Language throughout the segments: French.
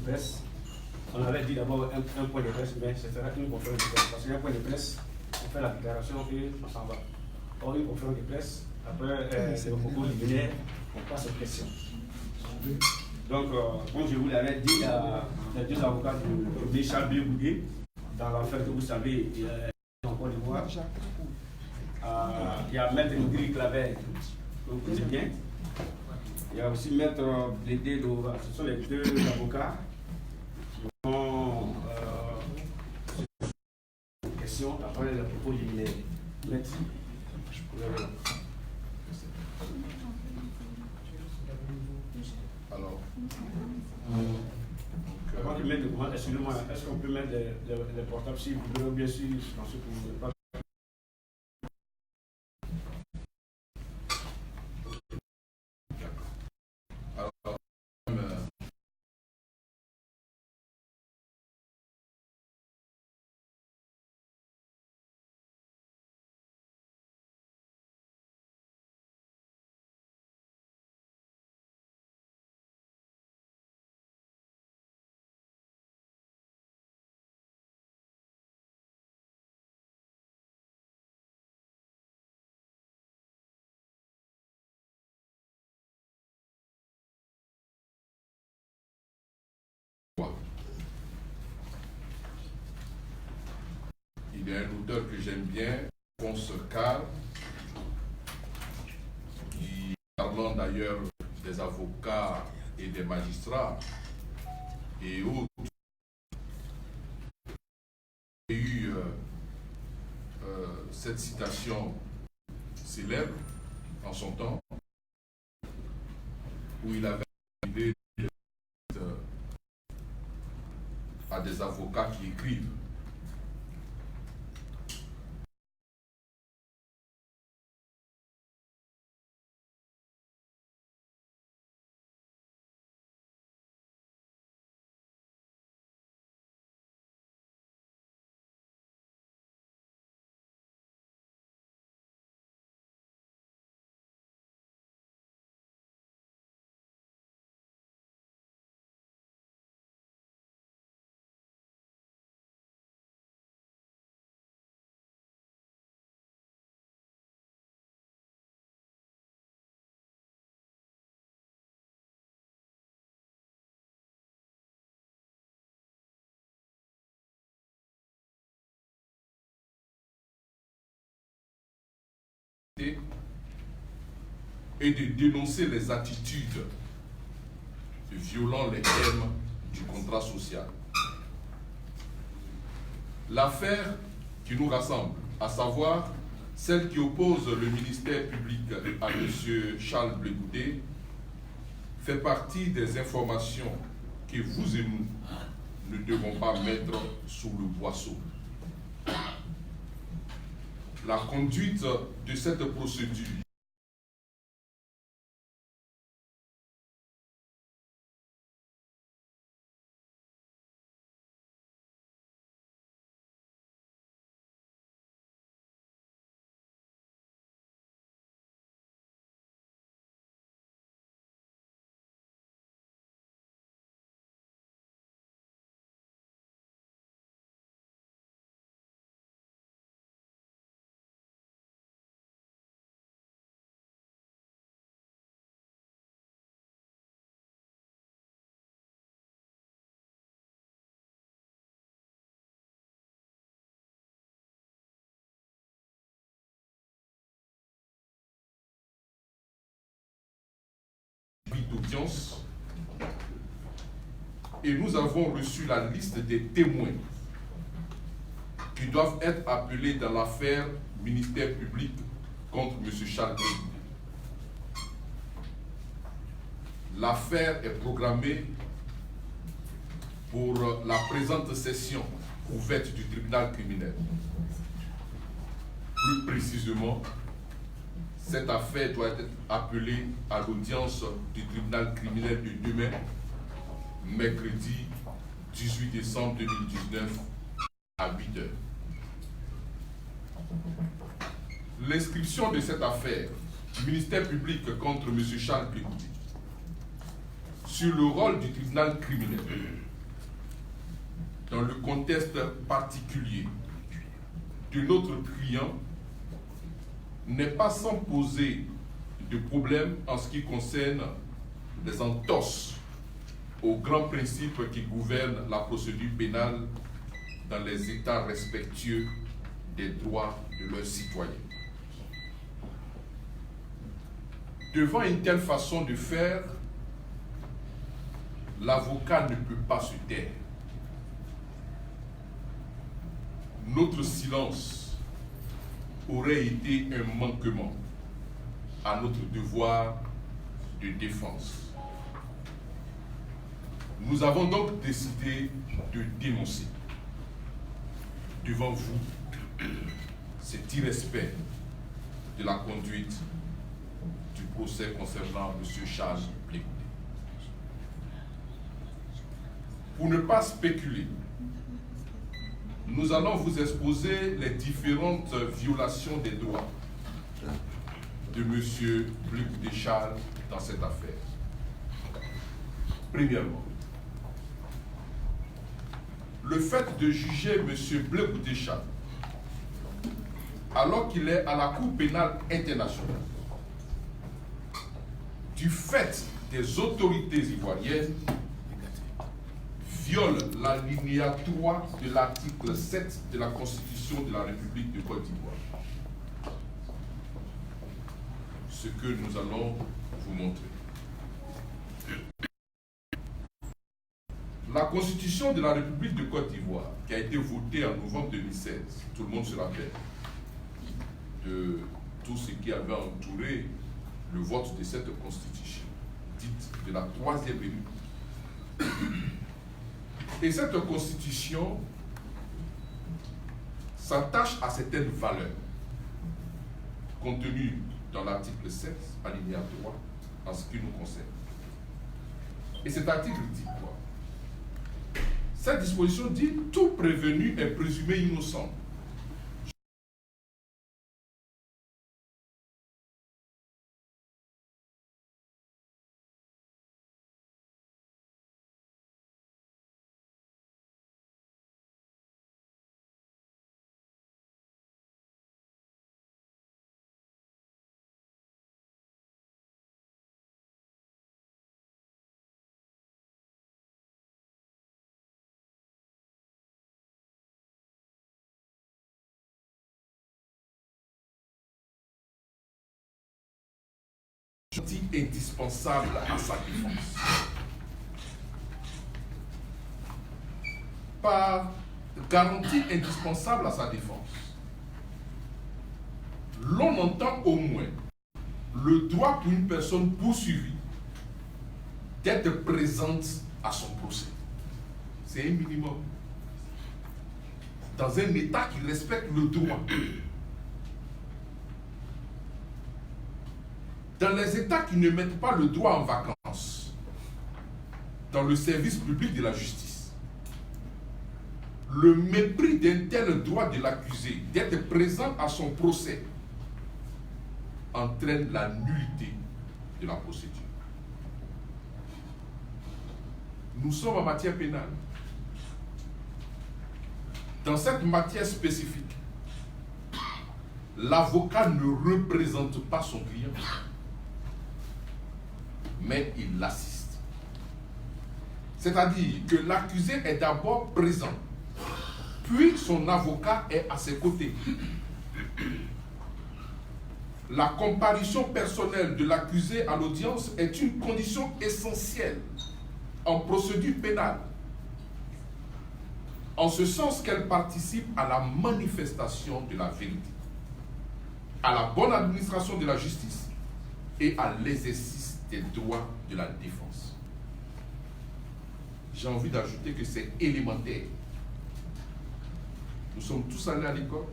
presse. On avait dit d'abord un point de presse, mais ce sera une conférence de presse. Parce qu'un point de presse, on fait la déclaration et on s'en va. Or, une conférence de presse, après le propos liminaire, on passe aux questions. Donc, comme je vous l'avais dit, il y a les deux avocats de Charles Blé-Goudé, dans l'affaire que vous savez, il y a encore des voix. Il y a Maître Ndiri Claver, que vous connaissez bien. Il y a aussi Maître Blédé Lova. Ce sont les deux avocats qui ont des questions après le propos liminaire. Merci. Alors, avant de mettre le commande, excusez-moi, est-ce qu'on peut mettre les portables si vous voulez, bien sûr, je pense que vous ne pouvez pas. il y a un auteur que j'aime bien, Ponce Carr, qui, parlant d'ailleurs des avocats et des magistrats et autres, a eu cette citation célèbre en son temps, où il avait idée à des avocats qui écrivent. Et de dénoncer les attitudes violant les thèmes du contrat social. L'affaire qui nous rassemble, à savoir celle qui oppose le ministère public à M. Charles Blé-Goudé, fait partie des informations que vous et nous ne devons pas mettre sous le boisseau. La conduite de cette procédure d'audience, et nous avons reçu la liste des témoins qui doivent être appelés dans l'affaire ministère public contre M. Charles Blé-Goudé. L'affaire est programmée pour la présente session ouverte du tribunal criminel. Plus précisément, cette affaire doit être appelée à l'audience du tribunal criminel de demain, mercredi 18 décembre 2019 à 8 heures. L'inscription de cette affaire du ministère public contre M. Charles Blé-Goudé sur le rôle du tribunal criminel dans le contexte particulier de notre client, n'est pas sans poser de problème en ce qui concerne les entorses aux grands principes qui gouvernent la procédure pénale dans les États respectueux des droits de leurs citoyens. Devant une telle façon de faire, l'avocat ne peut pas se taire. Notre silence aurait été un manquement à notre devoir de défense. Nous avons donc décidé de dénoncer devant vous cet irrespect de la conduite du procès concernant M. Charles Blé Goudé. Pour ne pas spéculer, nous allons vous exposer les différentes violations des droits de M. Blé Goudé Charles dans cette affaire. Premièrement, le fait de juger M. Blé Goudé Charles alors qu'il est à la Cour pénale internationale du fait des autorités ivoiriennes viole l'alinéa 3 de l'article 7 de la Constitution de la République de Côte d'Ivoire. Ce que nous allons vous montrer. La Constitution de la République de Côte d'Ivoire, qui a été votée en novembre 2016, tout le monde se rappelle de tout ce qui avait entouré le vote de cette Constitution, dite de la Troisième République. Et cette Constitution s'attache à certaines valeurs contenues dans l'article 7, alinéa 3, en ce qui nous concerne. Et cet article dit quoi? Cette disposition dit « Tout prévenu est présumé innocent ». Indispensable à sa défense. Par garantie indispensable à sa défense, l'on entend au moins le droit pour une personne poursuivie d'être présente à son procès. C'est un minimum. Dans un État qui respecte le droit. Dans les États qui ne mettent pas le droit en vacances, dans le service public de la justice, le mépris d'un tel droit de l'accusé d'être présent à son procès entraîne la nullité de la procédure. Nous sommes en matière pénale. Dans cette matière spécifique, l'avocat ne représente pas son client, mais il l'assiste. C'est-à-dire que l'accusé est d'abord présent, puis son avocat est à ses côtés. La comparution personnelle de l'accusé à l'audience est une condition essentielle en procédure pénale, en ce sens qu'elle participe à la manifestation de la vérité, à la bonne administration de la justice et à l'exercice des droits de la défense. J'ai envie d'ajouter que c'est élémentaire. Nous sommes tous allés à l'école.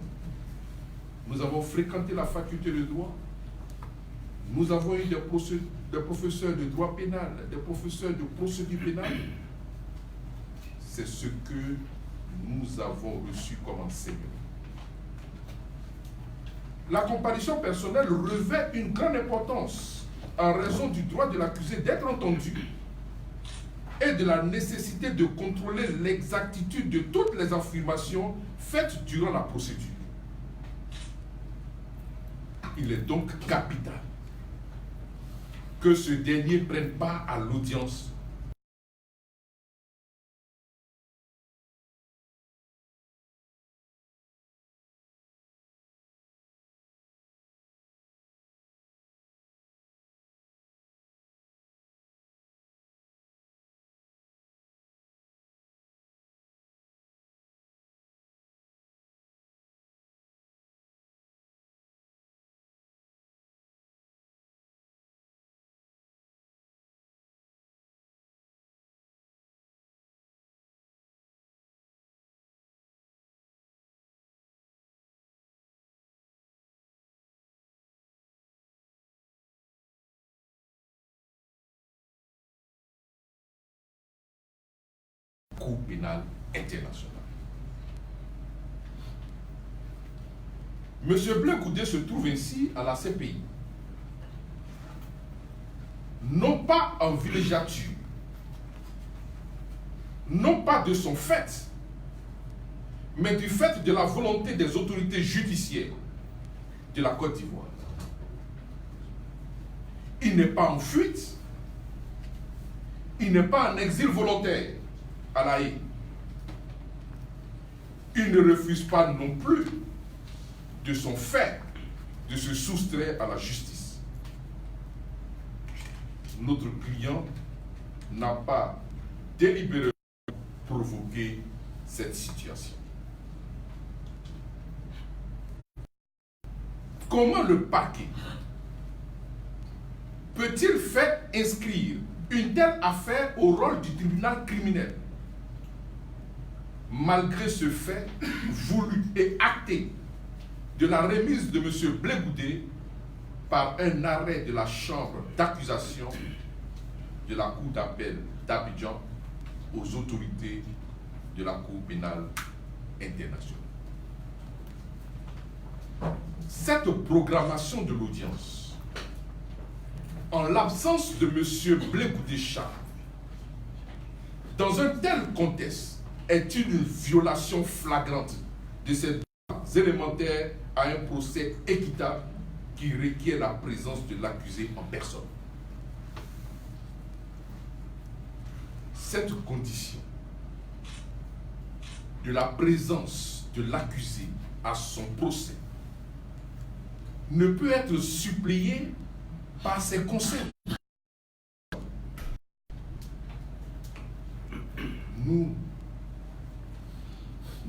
Nous avons fréquenté la faculté de droit. Nous avons eu des professeurs de droit pénal, des professeurs de procédure pénale. C'est ce que nous avons reçu comme enseignement. La comparution personnelle revêt une grande importance en raison du droit de l'accusé d'être entendu et de la nécessité de contrôler l'exactitude de toutes les affirmations faites durant la procédure. Il est donc capital que ce dernier prenne part à l'audience Cour pénale internationale. M. Blé Goudé se trouve ainsi à la CPI, non pas en villégiature, non pas de son fait, mais du fait de la volonté des autorités judiciaires de la Côte d'Ivoire. Il n'est pas en fuite, il n'est pas en exil volontaire à La Haye. Il ne refuse pas non plus de son fait de se soustraire à la justice. Notre client n'a pas délibérément provoqué cette situation. Comment le parquet peut-il faire inscrire une telle affaire au rôle du tribunal criminel, malgré ce fait voulu et acté de la remise de M. Blé Goudé par un arrêt de la chambre d'accusation de la Cour d'appel d'Abidjan aux autorités de la Cour pénale internationale. Cette programmation de l'audience, en l'absence de M. Blé Goudé Charles, dans un tel contexte, est une violation flagrante de ces droits élémentaires à un procès équitable qui requiert la présence de l'accusé en personne. Cette condition de la présence de l'accusé à son procès ne peut être suppléée par ses conseils. Nous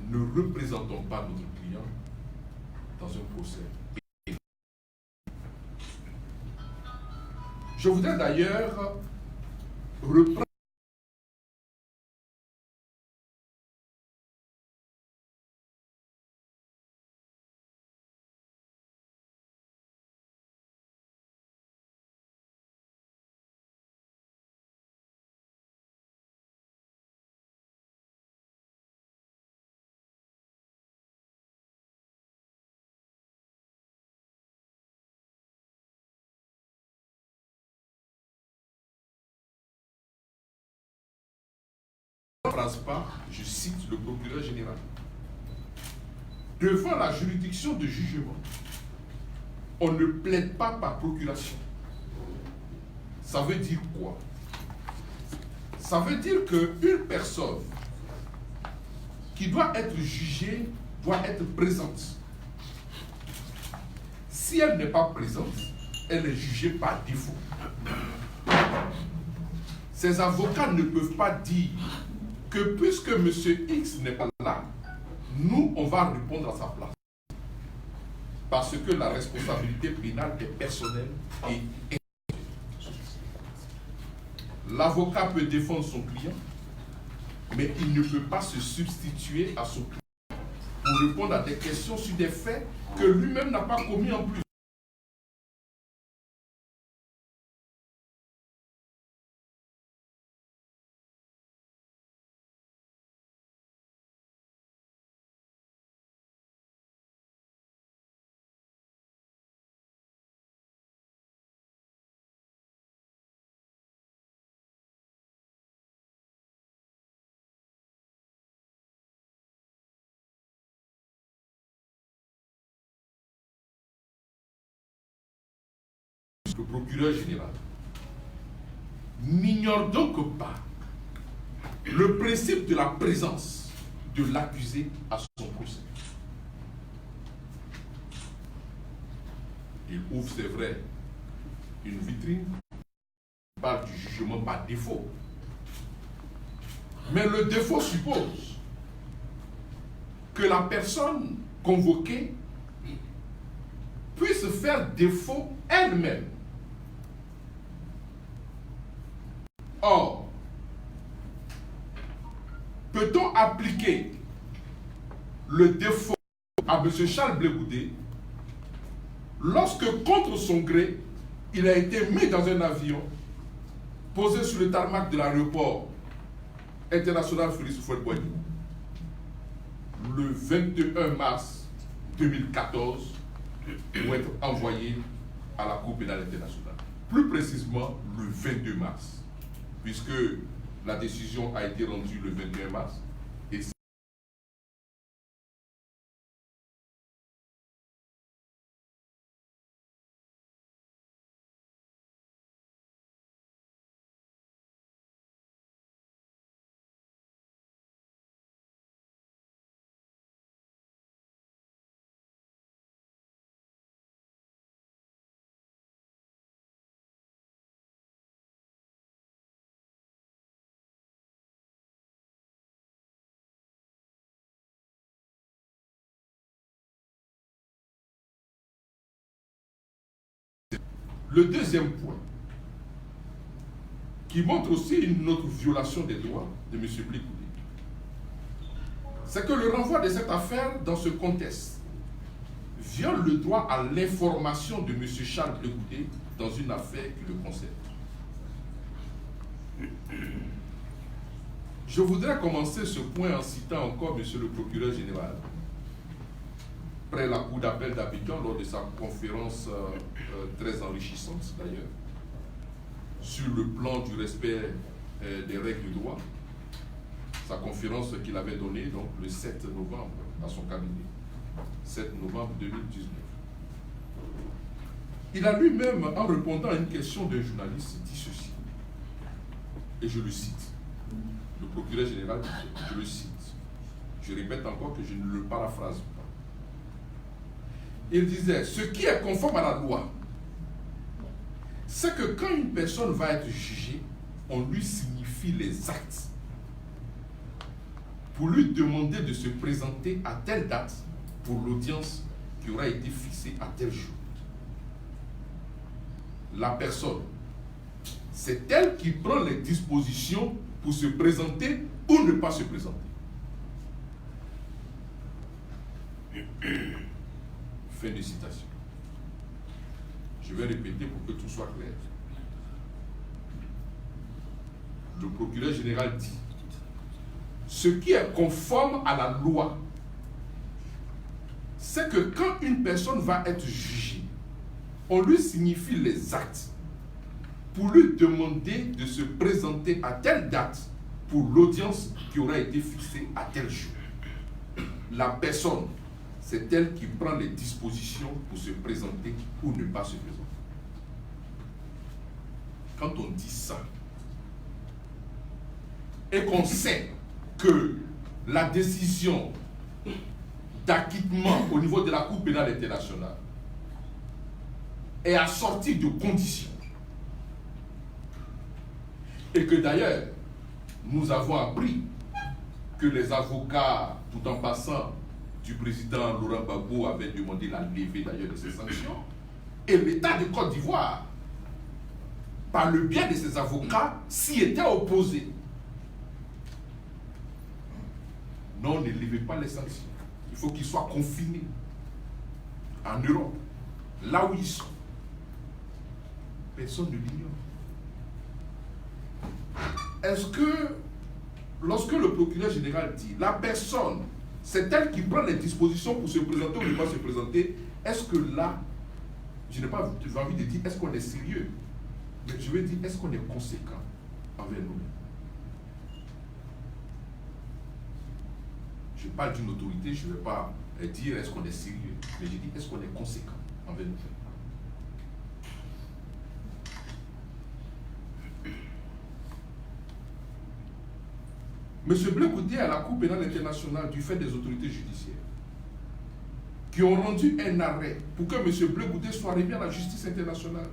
ne représentons pas notre client dans un procès. Je voudrais d'ailleurs reprendre phrase pas, je cite le procureur général. Devant la juridiction de jugement, on ne plaide pas par procuration. Ça veut dire quoi? Ça veut dire qu'une personne qui doit être jugée doit être présente. Si elle n'est pas présente, elle est jugée par défaut. Ces avocats ne peuvent pas dire que puisque M. X n'est pas là, nous, on va répondre à sa place. Parce que la responsabilité pénale est personnelle et l'avocat peut défendre son client, mais il ne peut pas se substituer à son client pour répondre à des questions sur des faits que lui-même n'a pas commis en plus. le procureur général n'ignore donc pas le principe de la présence de l'accusé à son procès. Il ouvre, c'est vrai, une vitrine, il parle du jugement par défaut. Mais le défaut suppose que la personne convoquée puisse faire défaut elle-même. Or, peut-on appliquer le défaut à M. Charles Blé Goudé lorsque, contre son gré, il a été mis dans un avion posé sur le tarmac de l'aéroport international Félix Houphouët-Boigny le 21 mars 2014 pour être envoyé à la Cour pénale internationale. Plus précisément, le 22 mars, puisque la décision a été rendue le 21 mars. Et le deuxième point, qui montre aussi une autre violation des droits de M. Blé Goudé, c'est que le renvoi de cette affaire dans ce contexte viole le droit à l'information de M. Charles Blé Goudé dans une affaire qui le concerne. Je voudrais commencer ce point en citant encore M. le procureur général, près la Cour d'appel d'Abidjan, lors de sa conférence très enrichissante d'ailleurs, sur le plan du respect des règles du droit, sa conférence qu'il avait donnée donc, le 7 novembre à son cabinet, 7 novembre 2019. Il a lui-même, en répondant à une question d'un journaliste, dit ceci, et je le cite, le procureur général, je le cite, je répète encore que je ne le paraphrase pas. Il disait, ce qui est conforme à la loi, c'est que quand une personne va être jugée, on lui signifie les actes pour lui demander de se présenter à telle date pour l'audience qui aura été fixée à tel jour. La personne, c'est elle qui prend les dispositions pour se présenter ou ne pas se présenter. Fin de citation. Je vais répéter pour que tout soit clair. Le procureur général dit, ce qui est conforme à la loi, c'est que quand une personne va être jugée, on lui signifie les actes pour lui demander de se présenter à telle date pour l'audience qui aura été fixée à tel jour. La personne, c'est elle qui prend les dispositions pour se présenter ou ne pas se présenter. Quand on dit ça, et qu'on sait que la décision d'acquittement au niveau de la Cour pénale internationale est assortie de conditions, et que d'ailleurs, nous avons appris que les avocats, tout en passant du président Laurent Gbagbo, avaient demandé la levée d'ailleurs de ces sanctions, et l'État de Côte d'Ivoire, par le biais de ses avocats, s'y était opposé. Non, ne levez pas les sanctions. Il faut qu'ils soient confinés en Europe, là où ils sont. Personne ne l'ignore. Est-ce que, lorsque le procureur général dit, la personne, c'est elle qui prend les dispositions pour se présenter ou ne pas se présenter, est-ce que là, je n'ai pas envie de dire, est-ce qu'on est sérieux? Mais je veux dire, est-ce qu'on est conséquent envers nous-mêmes? Je parle d'une autorité, je ne vais pas dire est-ce qu'on est sérieux, mais je dis est-ce qu'on est conséquent envers nous-mêmes? M. Blé Goudé à la Cour pénale internationale du fait des autorités judiciaires qui ont rendu un arrêt pour que M. Blé Goudé soit remis à la justice internationale.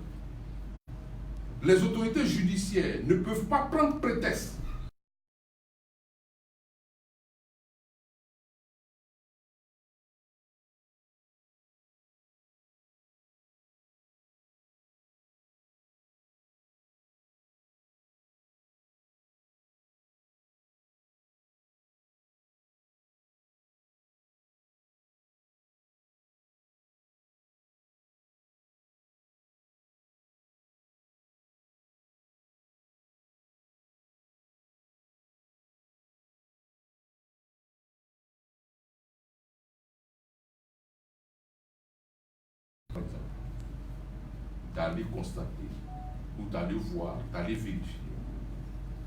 Les autorités judiciaires ne peuvent pas prendre prétexte d'aller constater ou d'aller voir, d'aller vérifier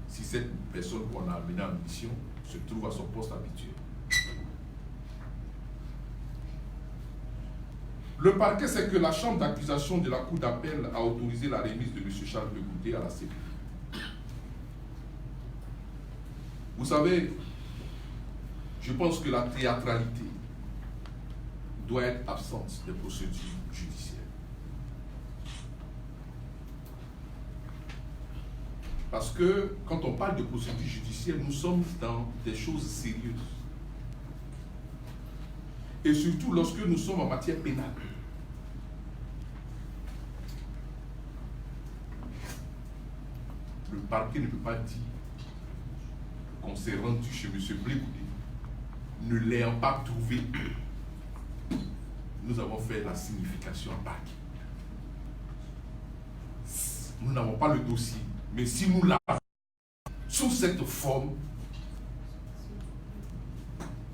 si cette personne qu'on a amenée en mission se trouve à son poste habituel. Le parquet, c'est que la chambre d'accusation de la Cour d'appel a autorisé la remise de M. Charles Blé Goudé à la CPI. Vous savez, je pense que la théâtralité doit être absente des procédures judiciaires. Parce que quand on parle de procédures judiciaires, nous sommes dans des choses sérieuses. Et surtout lorsque nous sommes en matière pénale. Le parquet ne peut pas dire qu'on s'est rendu chez M. Blé Goudé, ne l'ayant pas trouvé. Nous avons fait la signification en parquet. Nous n'avons pas le dossier, mais si nous l'avons sous cette forme,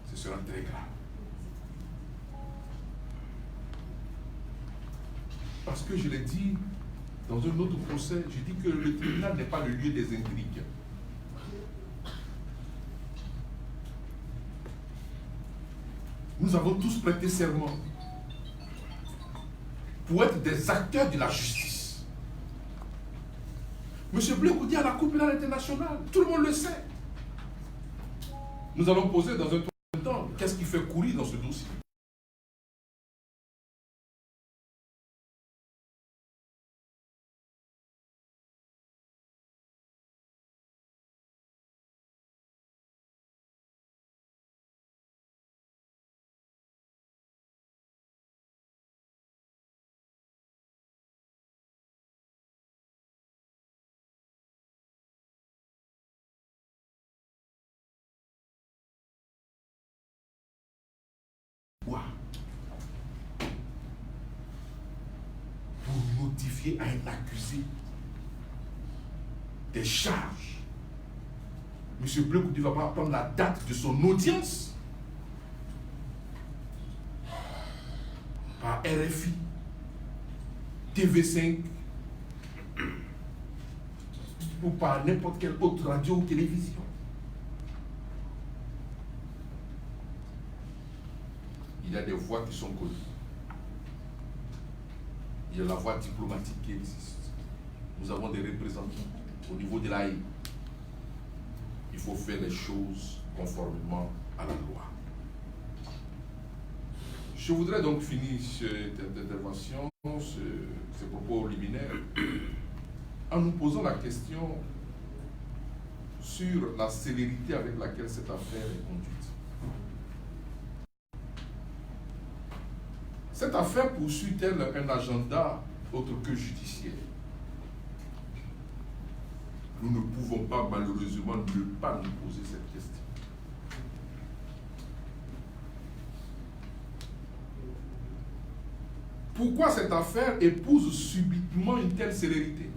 ce sera très grave. Parce que je l'ai dit dans un autre procès, je dis que le tribunal n'est pas le lieu des intrigues. Nous avons tous prêté serment pour être des acteurs de la justice. M. Blé Goudé à la Cour pénale internationale, tout le monde le sait. Nous allons poser dans un troisième temps, qu'est-ce qui fait courir dans ce dossier? Pour notifier à un accusé des charges. M. Blé Goudé ne va pas prendre la date de son audience par RFI, TV5 ou par n'importe quelle autre radio ou télévision. Il y a des voies qui sont connues. Il y a la voie diplomatique qui existe. Nous avons des représentants au niveau de l'AE. Il faut faire les choses conformément à la loi. Je voudrais donc finir cette intervention, ces propos liminaires, en nous posant la question sur la célérité avec laquelle cette affaire est conduite. Cette affaire poursuit-elle un agenda autre que judiciaire? Nous ne pouvons pas malheureusement ne pas nous poser cette question. Pourquoi cette affaire épouse subitement une telle célérité?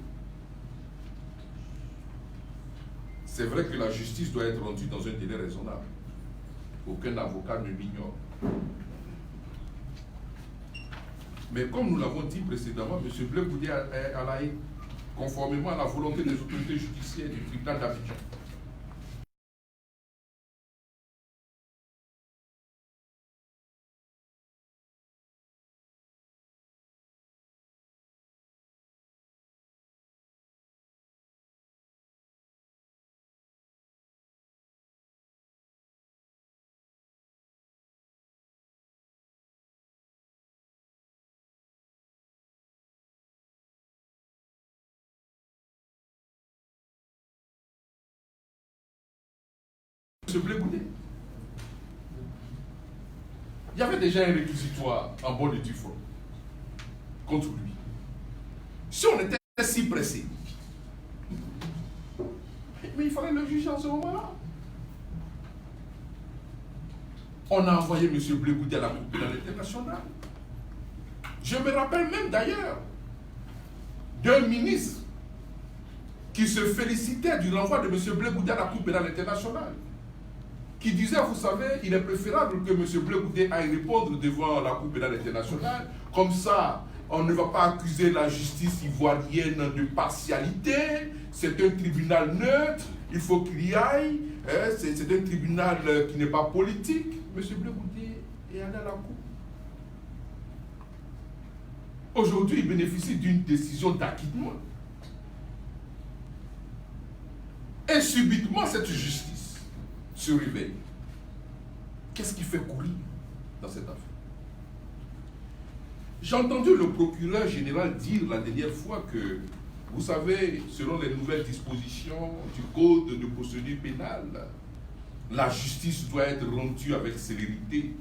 C'est vrai que la justice doit être rendue dans un délai raisonnable. Aucun avocat ne l'ignore. Mais comme nous l'avons dit précédemment, M. Blé Goudé est à la haie, conformément à la volonté des autorités judiciaires du tribunal d'Abidjan. Blé Goudé. Il y avait déjà un réquisitoire en bonne et due forme contre lui. Si on était si pressé, mais il fallait le juger en ce moment-là. On a envoyé M. Blé Goudé à la Cour pénale internationale. Je me rappelle même d'ailleurs d'un ministre qui se félicitait du renvoi de M. Blé Goudé à la Cour pénale internationale, qui disait, vous savez, il est préférable que M. Blé Goudé aille répondre devant la Cour pénale internationale, comme ça, on ne va pas accuser la justice ivoirienne de partialité, c'est un tribunal neutre, il faut qu'il y aille, c'est un tribunal qui n'est pas politique. M. Blé Goudé est allé à la Cour. Aujourd'hui, il bénéficie d'une décision d'acquittement. Et subitement, cette justice se réveille. Qu'est-ce qui fait courir dans cette affaire? J'ai entendu le procureur général dire la dernière fois que, vous savez, selon les nouvelles dispositions du Code de procédure pénale, la justice doit être rendue avec célérité.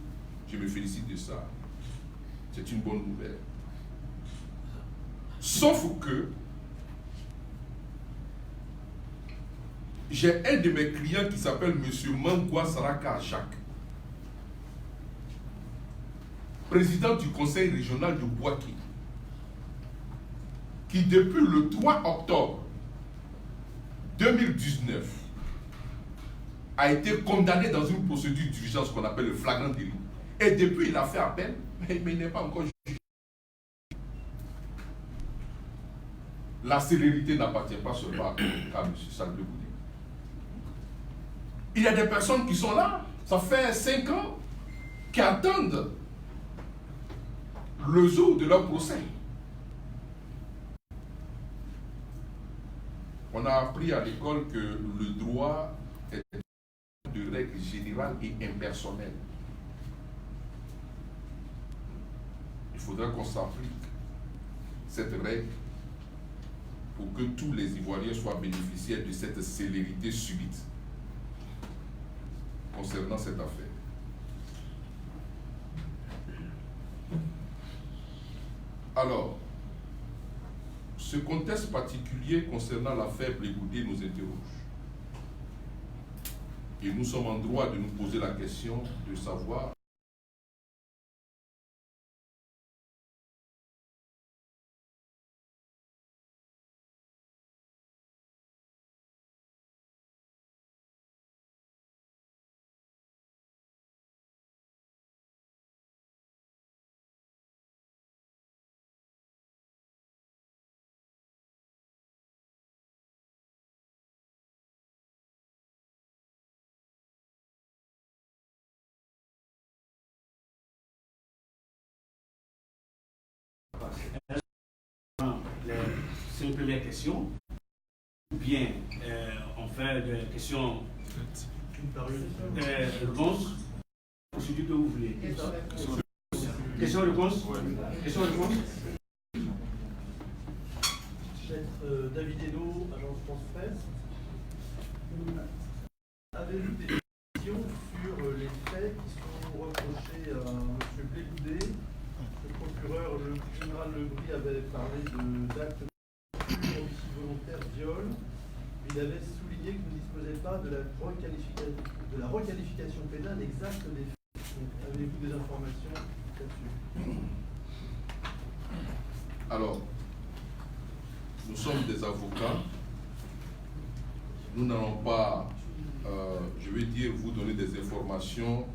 Je me félicite de ça. C'est une bonne nouvelle. Sauf que j'ai un de mes clients qui s'appelle M. Mangwa Saraka Jacques, président du conseil régional de Bouaké, qui depuis le 3 octobre 2019 a été condamné dans une procédure d'urgence qu'on appelle le flagrant délit. Et depuis, il a fait appel, mais il n'est pas encore jugé. La célérité n'appartient pas seulement à M. Charles Blé Goudé. Il y a des personnes qui sont là, ça fait 5 ans, qui attendent le jour de leur procès. On a appris à l'école que le droit est de règle générale et impersonnelle. Il faudra qu'on s'applique cette règle pour que tous les Ivoiriens soient bénéficiaires de cette célérité subite concernant cette affaire. Alors, ce contexte particulier concernant l'affaire Blé Goudé nous interroge. Et nous sommes en droit de nous poser la question de savoir C'est une première question. Ou bien on fait des questions réponses. Procédure que vous voulez. Question-réponse. Question-réponse. Maître David Hénaud, agence France Presse. Avez-vous des questions sur les faits qui sont reprochés à M. Blé Goudé? Le procureur, le général Legris, avait parlé d'actes homicide volontaire, viol. Il avait souligné que vous ne disposez pas de la requalification pénale exacte des faits. Avez-vous des informations là-dessus? Alors, nous sommes des avocats. Nous n'allons pas, je veux dire, vous donner des informations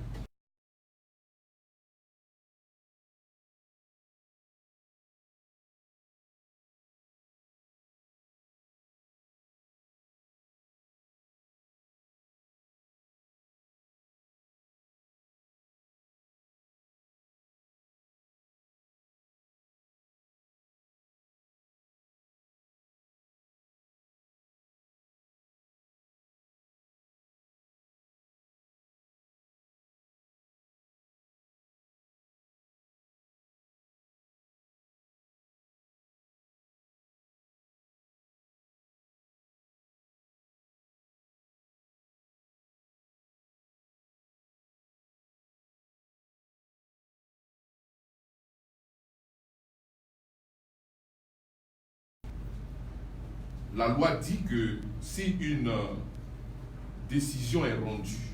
la loi dit que si une décision est rendue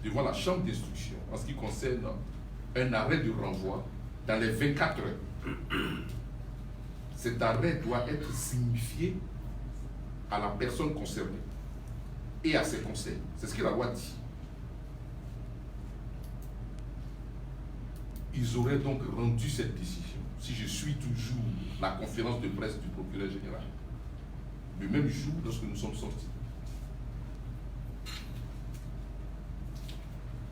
devant la chambre d'instruction en ce qui concerne un arrêt de renvoi dans les 24 heures, cet arrêt doit être signifié à la personne concernée et à ses conseils. C'est ce que la loi dit. Ils auraient donc rendu cette décision, si je suis toujours la conférence de presse du procureur général, le même jour lorsque nous sommes sortis.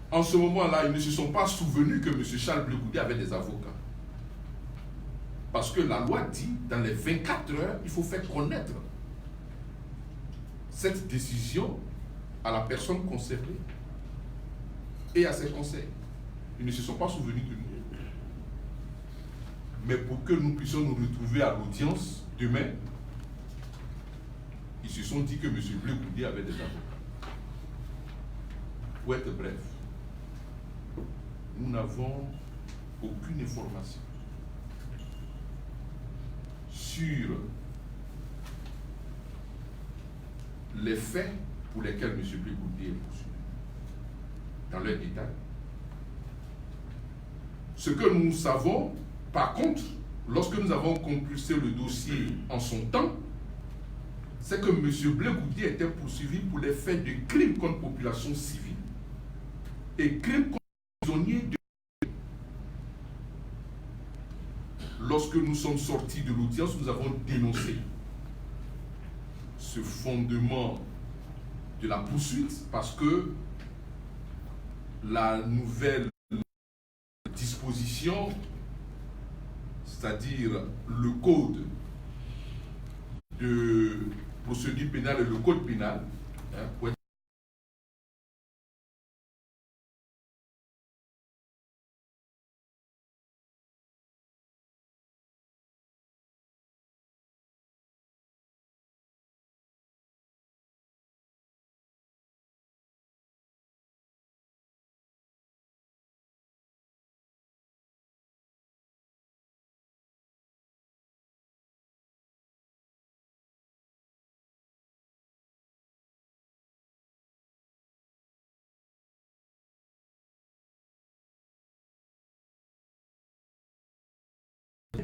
En ce moment-là, ils ne se sont pas souvenus que M. Charles Blé Goudé avait des avocats. Parce que la loi dit, dans les 24 heures, il faut faire connaître cette décision à la personne concernée et à ses conseils. Ils ne se sont pas souvenus de nous. Mais pour que nous puissions nous retrouver à l'audience demain, ils se sont dit que M. Blé Goudé avait des avocats. Pour être bref, nous n'avons aucune information sur les faits pour lesquels M. Blé Goudé est poursuivi, dans leur détail. Ce que nous savons, par contre, lorsque nous avons compulsé le dossier en son temps, c'est que M. Blé Goudé était poursuivi pour les faits de crimes contre la population civile et crimes contre les prisonniers de... Lorsque nous sommes sortis de l'audience, nous avons dénoncé ce fondement de la poursuite parce que la nouvelle disposition, c'est-à-dire le code de procédure pénale et le code pénal, pour être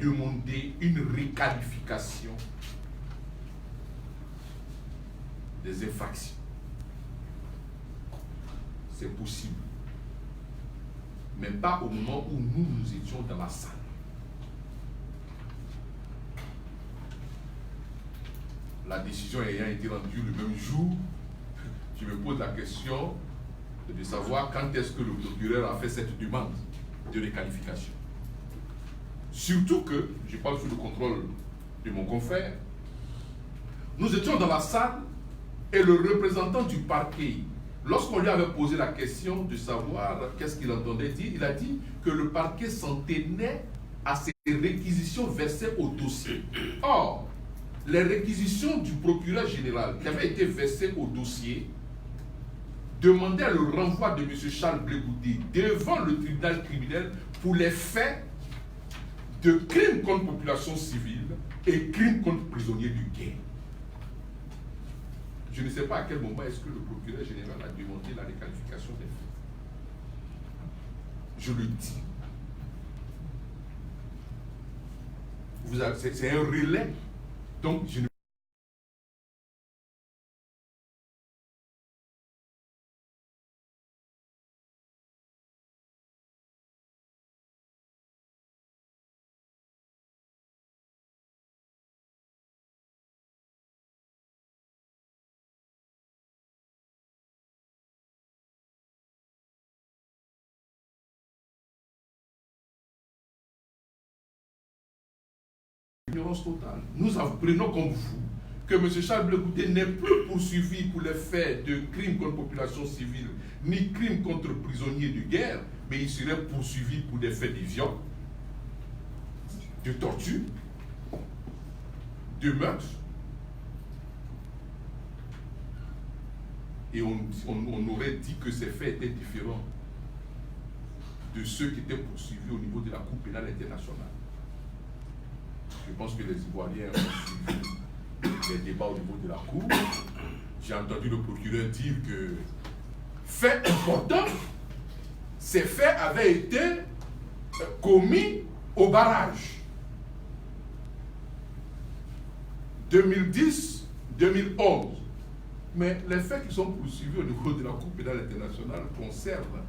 demander une requalification des infractions. C'est possible. Mais pas au moment où nous étions dans la salle. La décision ayant été rendue le même jour, je me pose la question de savoir quand est-ce que le procureur a fait cette demande de requalification. Surtout que, je parle sous le contrôle de mon confrère, nous étions dans la salle et le représentant du parquet, lorsqu'on lui avait posé la question de savoir qu'est-ce qu'il entendait dire, il a dit que le parquet s'en tenait à ces réquisitions versées au dossier. Or, les réquisitions du procureur général qui avaient été versées au dossier demandaient le renvoi de M. Charles Blé Goudé devant le tribunal criminel pour les faits de crimes contre la population civile et crimes contre les prisonniers de guerre. Je ne sais pas à quel moment est-ce que le procureur général a demandé la requalification des faits. Je le dis. C'est un relais. Donc, je ne ignorance totale. Nous apprenons comme vous que M. Charles Blé Goudé n'est plus poursuivi pour les faits de crimes contre la population civile, ni crimes contre prisonniers de guerre, mais il serait poursuivi pour des faits de viol, de torture, de meurtre. Et on aurait dit que ces faits étaient différents de ceux qui étaient poursuivis au niveau de la Cour pénale internationale. Je pense que les Ivoiriens ont suivi les débats au niveau de la Cour, j'ai entendu le procureur dire que fait important, ces faits avaient été commis au barrage. 2010-2011. Mais les faits qui sont poursuivis au niveau de la Cour pénale internationale concernent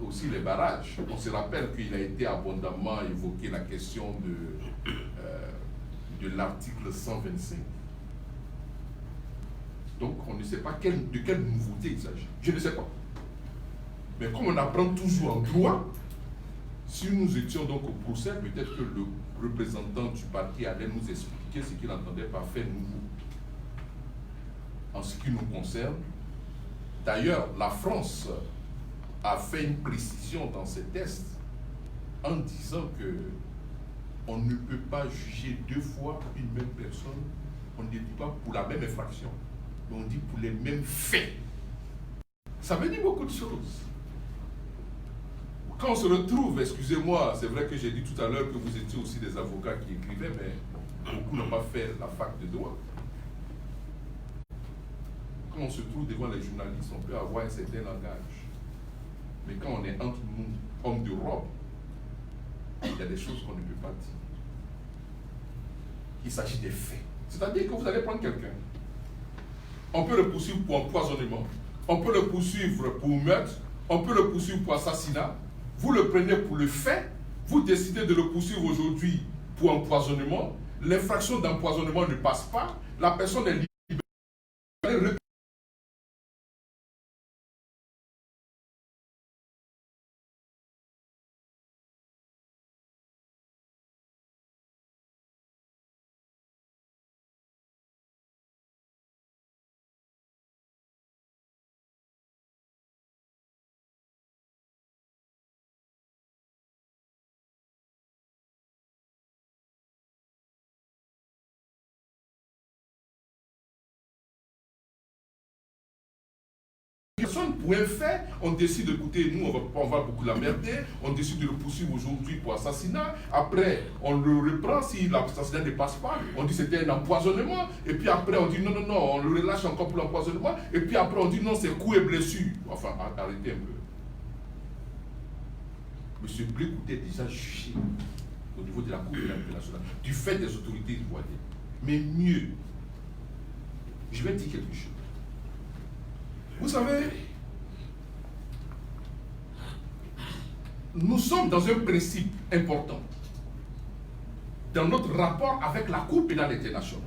aussi les barrages. On se rappelle qu'il a été abondamment évoqué la question de l'article 125. Donc on ne sait pas de quelle nouveauté il s'agit. Je ne sais pas. Mais comme on apprend toujours en droit, si nous étions donc au procès, peut-être que le représentant du parquet allait nous expliquer ce qu'il entendait par fait nouveau. En ce qui nous concerne, d'ailleurs, la France a fait une précision dans ses tests en disant que on ne peut pas juger deux fois une même personne, on ne dit pas pour la même infraction, mais on dit pour les mêmes faits. Ça veut dire beaucoup de choses. Quand on se retrouve, excusez-moi, c'est vrai que j'ai dit tout à l'heure que vous étiez aussi des avocats qui écrivaient, mais beaucoup n'ont pas fait la fac de droit. Quand on se trouve devant les journalistes, on peut avoir un certain langage. Mais quand on est entre nous, hommes de robe, il y a des choses qu'on ne peut pas dire. Il s'agit des faits. C'est-à-dire que vous allez prendre quelqu'un. On peut le poursuivre pour empoisonnement. On peut le poursuivre pour meurtre. On peut le poursuivre pour assassinat. Vous le prenez pour le fait. Vous décidez de le poursuivre aujourd'hui pour empoisonnement. L'infraction d'empoisonnement ne passe pas. La personne est libérée. Pour un fait, on décide, écoutez, nous, on va beaucoup l'emmerder, on décide de le poursuivre aujourd'hui pour assassinat, après, on le reprend, si l'assassinat ne passe pas, on dit c'était un empoisonnement, et puis après, on dit non, on le relâche encore pour l'empoisonnement, et puis après, on dit non, c'est coups et blessures. Enfin, arrêtez un peu. Monsieur Blé Goudé est déjà jugé au niveau de la Cour pénale internationale, du fait des autorités ivoiriennes. Mais mieux, je vais dire quelque chose. Vous savez, nous sommes dans un principe important dans notre rapport avec la Cour pénale internationale.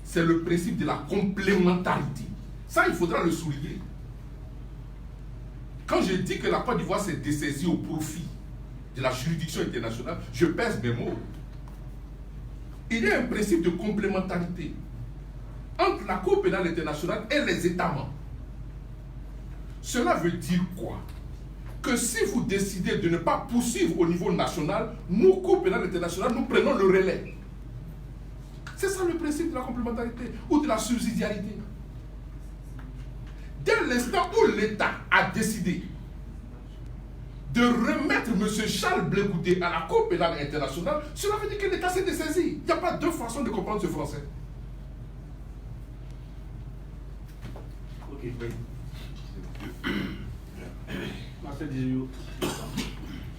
C'est le principe de la complémentarité. Ça, il faudra le souligner. Quand je dis que la Côte d'Ivoire s'est dessaisie au profit de la juridiction internationale, je pèse mes mots. Il y a un principe de complémentarité entre la Cour pénale internationale et les États membres. Cela veut dire quoi? Que si vous décidez de ne pas poursuivre au niveau national, nous, Cour pénale internationale, nous prenons le relais. C'est ça le principe de la complémentarité ou de la subsidiarité. Dès l'instant où l'État a décidé de remettre M. Charles Blé Goudé à la Cour pénale internationale, cela veut dire que l'État s'est dessaisi. Il n'y a pas deux façons de comprendre ce français. Ok, oui. Marcel Dizio.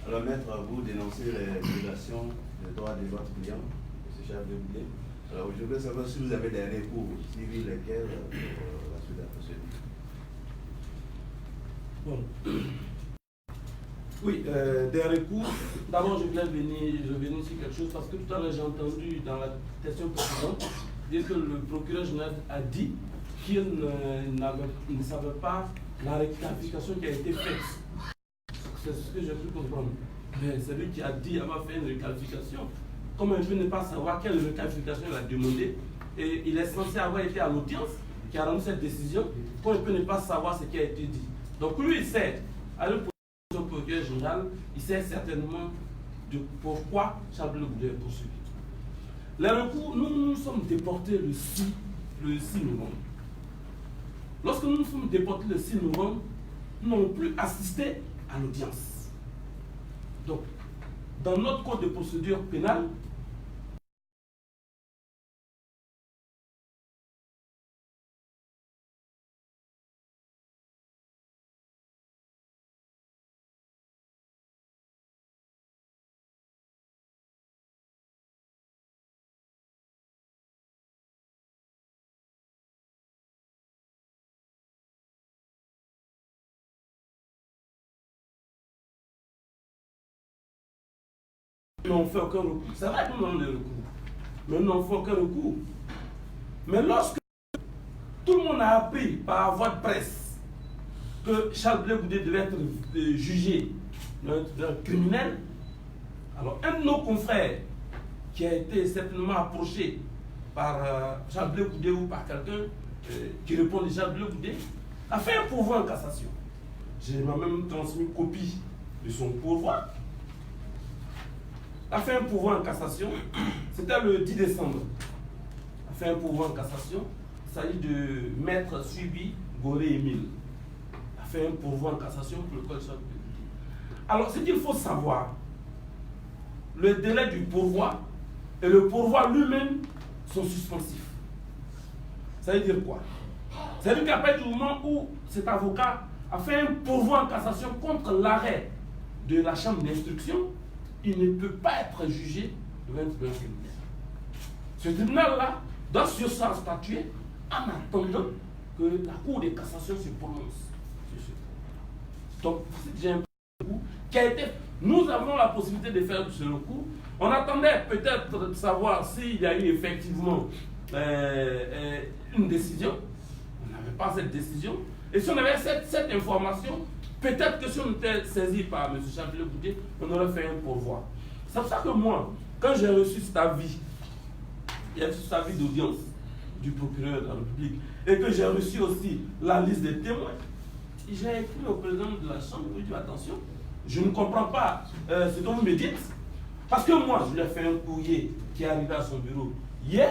Alors, maître, vous dénoncez les violations des droits de votre client, M. Charles Blé Goudé. Alors, je veux savoir si vous avez des recours civils, lesquels la suite de la procédure. Bon. Oui, des recours. D'abord, je voulais venir sur quelque chose parce que tout à l'heure, j'ai entendu dans la question précédente dire que le procureur général a dit qu'il ne savait pas la rectification qui a été faite. C'est ce que j'ai pu comprendre. Mais c'est lui qui a dit avoir fait une requalification. Comme un peu ne pas savoir quelle requalification il a demandé, et il est censé avoir été à l'audience qui a rendu cette décision, comme il peut ne pas savoir ce qui a été dit. Donc lui, il sait, à le procureur général, il sait certainement de pourquoi Charles Blé Goudé est poursuivi. Les recours, nous sommes déportés le 6 novembre. Lorsque nous sommes déportés le 6 novembre, nous n'avons plus assisté à l'audience. Donc, dans notre code de procédure pénale, Ils n'ont fait aucun recours. C'est vrai que nous avons des recours, mais nous n'avons fait aucun recours. Mais lorsque tout le monde a appris par voie de presse que Charles Blé Goudé devait être jugé d'un criminel, alors un de nos confrères qui a été certainement approché par Charles Blé Goudé ou par quelqu'un qui répond à Charles Blé Goudé a fait un pourvoi en cassation. J'ai moi-même transmis une copie de son pourvoi. A fait un pourvoi en cassation, c'était le 10 décembre. A fait un pourvoi en cassation, il s'agit de Maître Subi Goré Émile. A fait un pourvoi en cassation pour le code Charles Blé Goudé. Alors, ce qu'il faut savoir, le délai du pourvoi et le pourvoi lui-même sont suspensifs. Ça veut dire quoi? Ça veut dire qu'à partir du moment où cet avocat a fait un pourvoi en cassation contre l'arrêt de la chambre d'instruction, il ne peut pas être jugé devant un tribunal criminel. Ce tribunal-là doit sur ça statuer en attendant que la Cour de cassation se prononce sur ce point. Donc, j'ai un recours qui a été. Nous avons la possibilité de faire ce recours. On attendait peut-être de savoir s'il y a eu effectivement une décision. On n'avait pas cette décision. Et si on avait cette information, peut-être que si on était saisi par M. Charles Blé Goudé, on aurait fait un pourvoi. C'est pour ça que moi, quand j'ai reçu cet avis, il y a cet avis d'audience du procureur de la République, et que j'ai reçu aussi la liste des témoins, j'ai écrit au président de la Chambre, je lui ai dit attention, je ne comprends pas ce que vous me dites, parce que moi, je lui ai fait un courrier qui est arrivé à son bureau hier.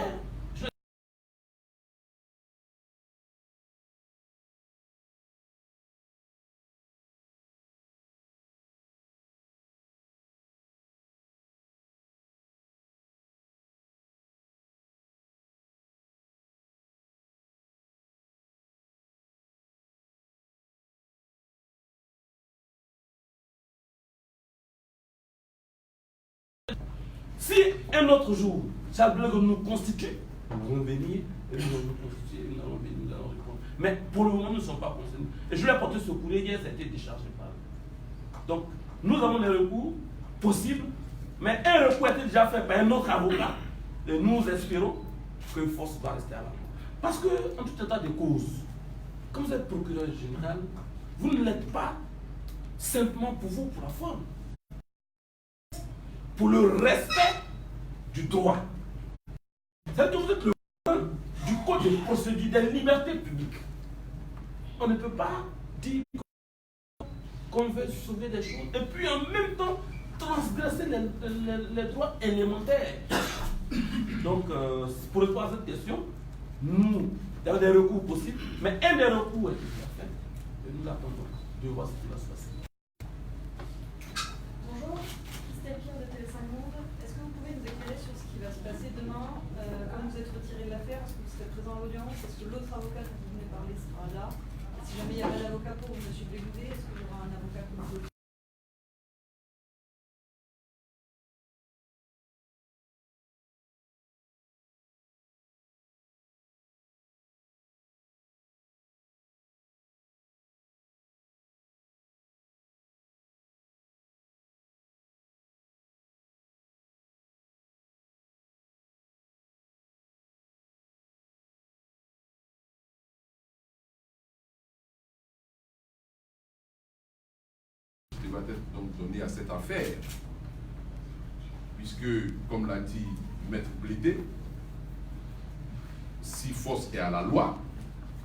Si un autre jour, Charles Blé nous constitue, nous allons venir et nous allons nous constituer, nous allons venir, nous allons répondre. Mais pour le moment, nous ne sommes pas concernés. Et je lui ai apporté ce courrier hier, ça a été déchargé par lui. Donc, nous avons des recours possibles, mais un recours a été déjà fait par un autre avocat, et nous espérons que force va rester à la loi. Parce que, en tout état de cause, comme vous êtes procureur général, vous ne l'êtes pas simplement pour vous, pour la forme. Pour le respect du droit. C'est-à-dire que vous êtes le garant du code de procédure des libertés publiques. On ne peut pas dire qu'on veut sauver des choses et puis en même temps transgresser les droits élémentaires. Donc, pour répondre à cette question, nous avons des recours possibles, mais un des recours est déjà fait et nous attendons de voir ce qui va se passer. Bonjour, Christelle Pierre de Télé 5 Monde. Est-ce que vous pouvez nous éclairer sur ce qui va se passer demain, quand vous êtes retiré de l'affaire? Est-ce que vous serez présent à l'audience? Est-ce que l'autre avocat dont vous venez parler sera là? Si jamais il y avait un avocat pour M. Blé Goudé, est-ce qu'il y aura un avocat pour vous? Qui va être donc donné à cette affaire, puisque, comme l'a dit Maître Blédé, si force est à la loi,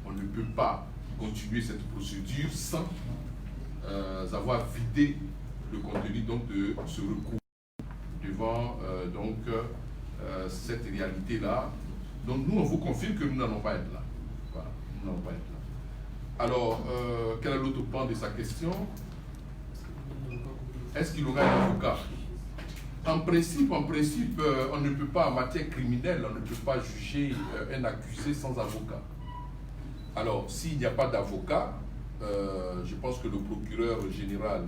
on ne peut pas continuer cette procédure sans avoir vidé le contenu donc, de ce recours devant cette réalité-là. Donc nous, on vous confirme que nous n'allons pas être là. Voilà, nous n'allons pas être là. Alors, quel est l'autre pan de sa question? Est-ce qu'il aura un avocat? En principe, on ne peut pas, en matière criminelle, on ne peut pas juger un accusé sans avocat. Alors, s'il n'y a pas d'avocat, je pense que le procureur général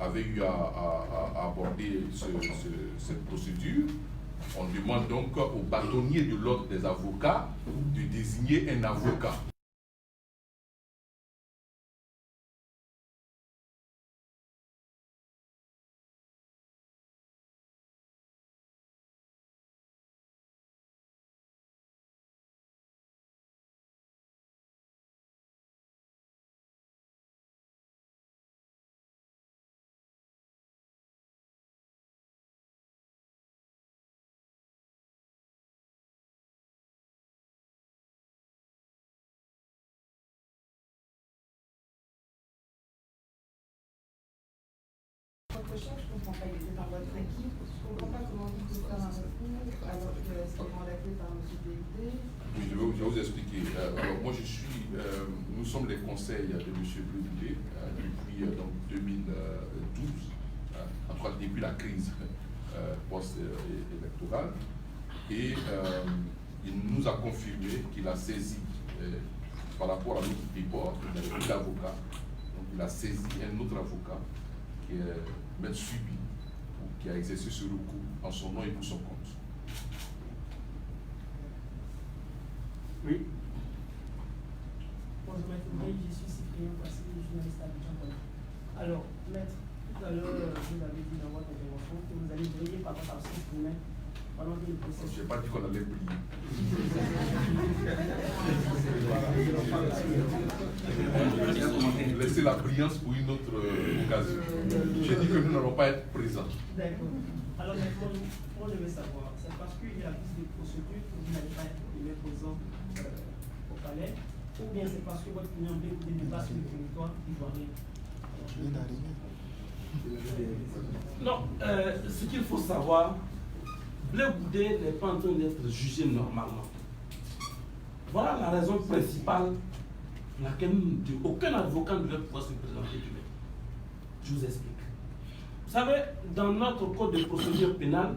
avait eu à aborder cette procédure. On demande donc au bâtonnier de l'ordre des avocats de désigner un avocat. comprends pas, il était en votre équipe. Je ne comprends pas comment vous pouvez faire un recours alors que c'est mandaté par M. Blégoudé. Oui, je vais vous expliquer. Alors, moi, nous sommes les conseils de M. Blégoudé depuis donc 2012, en tout cas depuis la crise post-électorale. Et il nous a confirmé qu'il a saisi, par rapport à notre déport, il n'avait plus d'avocat. Donc, il a saisi un autre avocat qui est M. Subi, qui a exercé ce recours en son nom et pour son compte. Oui. Bonjour maître, je suis Cyprien Passé, journaliste à Abidjan. Alors, maître, tout à l'heure, vous avez dit dans votre intervention que vous allez briller par votre absence pour maître pendant que le procès. Je n'ai pas dit qu'on allait briller. Laissez la brillance pour une autre occasion. J'ai dit que nous n'allons pas être présents. D'accord. Alors maintenant, moi je veux savoir, c'est parce qu'il y a plus de procédures que vous n'allez pas être présent au palais, ou bien c'est parce que votre client n'est pas sur le territoire ivoirien? Non, ce qu'il faut savoir, Blégoudé n'est pas en train d'être jugé normalement. Voilà la raison principale pour laquelle aucun avocat ne veut pouvoir se présenter du même. Je vous explique. Vous savez, dans notre code de procédure pénale,